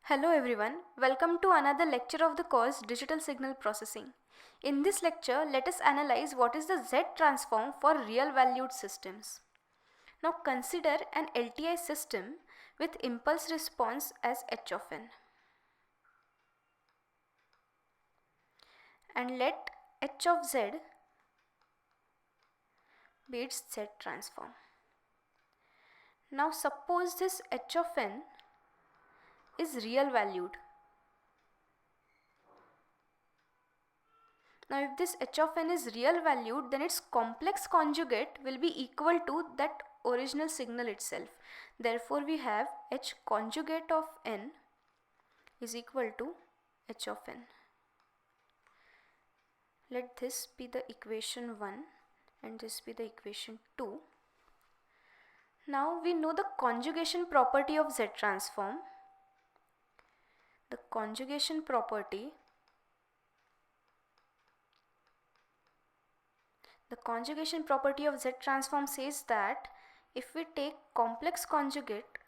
Hello everyone, welcome to another lecture of the course Digital Signal Processing. In this lecture, let us analyze what is the Z transform for real valued systems. Now consider an LTI system with impulse response as h of n. And let h of z be its Z transform. Now suppose this h of n is real valued. Now if this h of n is real valued, then its complex conjugate will be equal to that original signal itself. Therefore we have h conjugate of n is equal to h of n. Let this be the equation 1 and this be the equation 2. Now we know the conjugation property of Z transform. The conjugation property of Z transform says that if we take complex conjugate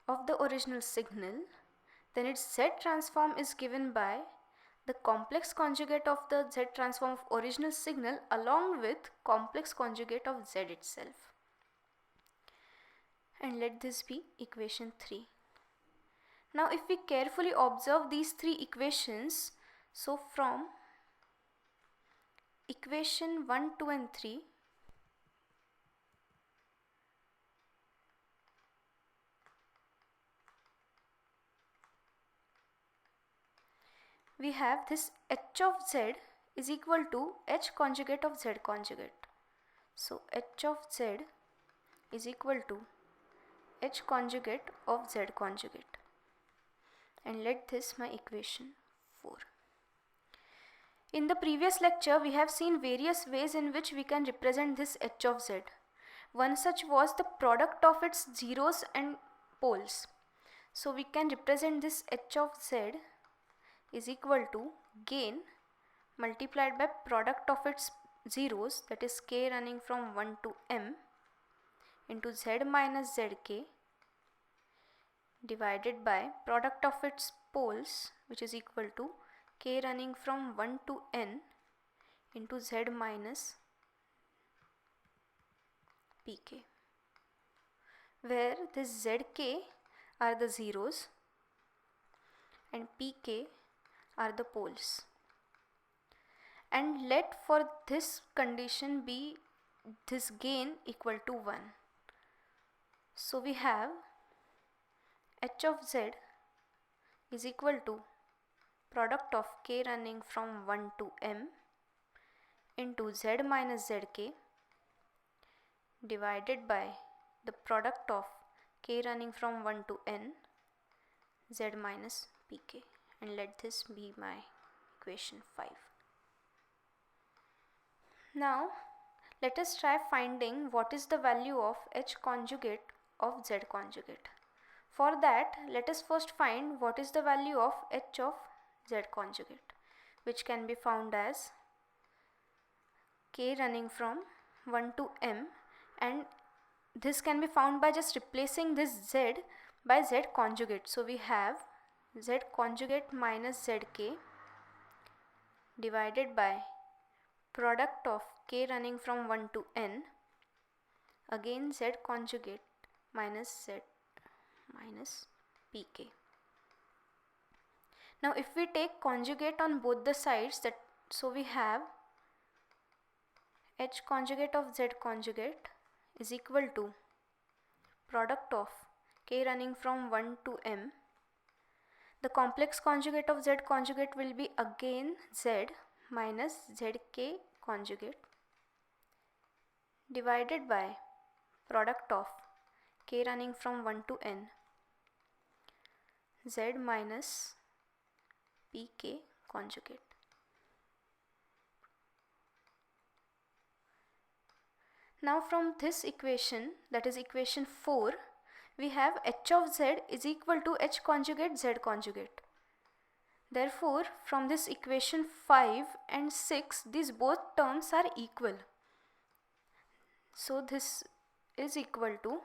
of the original signal, then its Z transform is given by the complex conjugate of the Z transform of original signal along with complex conjugate of Z itself. And let this be equation 3. Now if we carefully observe these three equations, so from equation 1, 2 and 3, we have this h of z is equal to h conjugate of z conjugate. So h of z is equal to h conjugate of z conjugate. And let this my equation 4. In the previous lecture, we have seen various ways in which we can represent this h of z. One such was the product of its zeros and poles. So we can represent this h of z is equal to gain multiplied by product of its zeros, that is k running from 1 to m, into z minus zk divided by product of its poles, which is equal to k running from 1 to n into z minus pk, where this zk are the zeros and pk are the poles. And let for this condition be this gain equal to 1. So we have h of z is equal to product of k running from 1 to m into z minus zk divided by the product of k running from 1 to n z minus pk. And let this be my equation 5. Now let us try finding what is the value of h conjugate of z conjugate. For that, let us first find what is the value of h of z conjugate, which can be found as k running from 1 to m, and this can be found by just replacing this z by z conjugate. So we have z conjugate minus zk divided by product of k running from 1 to n, again z conjugate minus z minus pk. Now if we take conjugate on both the sides, so we have h conjugate of z conjugate is equal to product of k running from 1 to m. The complex conjugate of z conjugate will be again z minus zk conjugate divided by product of k running from 1 to n z minus pk conjugate. Now from this equation, that is equation 4, we have h of z is equal to h conjugate z conjugate. Therefore from this equation 5 and 6, these both terms are equal. So this is equal to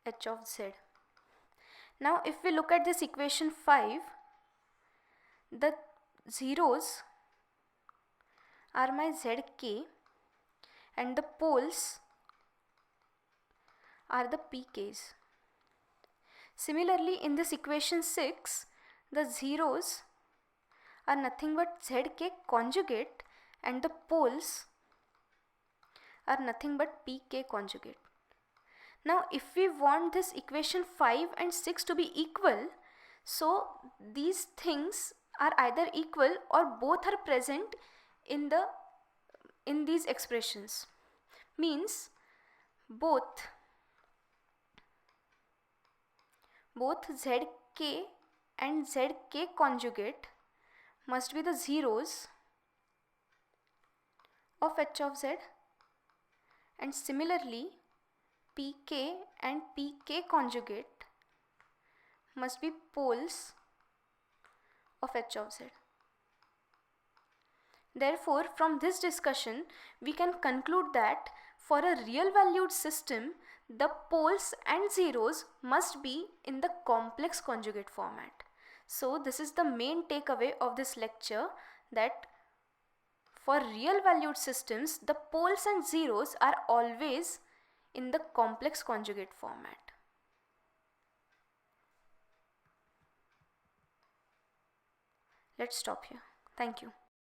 h of z. Now if we look at this equation 5, the zeros are my zk and the poles are the pk's. Similarly, in this equation 6, the zeros are nothing but zk conjugate and the poles are nothing but pk conjugate. Now if we want this equation 5 and 6 to be equal, so these things are either equal or both are present in these expressions. Means both zk and zk conjugate must be the zeros of h of z, and similarly pk and pk conjugate must be poles of h of z. Therefore, from this discussion, we can conclude that for a real valued system, the poles and zeros must be in the complex conjugate format. So this is the main takeaway of this lecture, that for real valued systems, the poles and zeros are always in the complex conjugate format. Let's stop here. Thank you.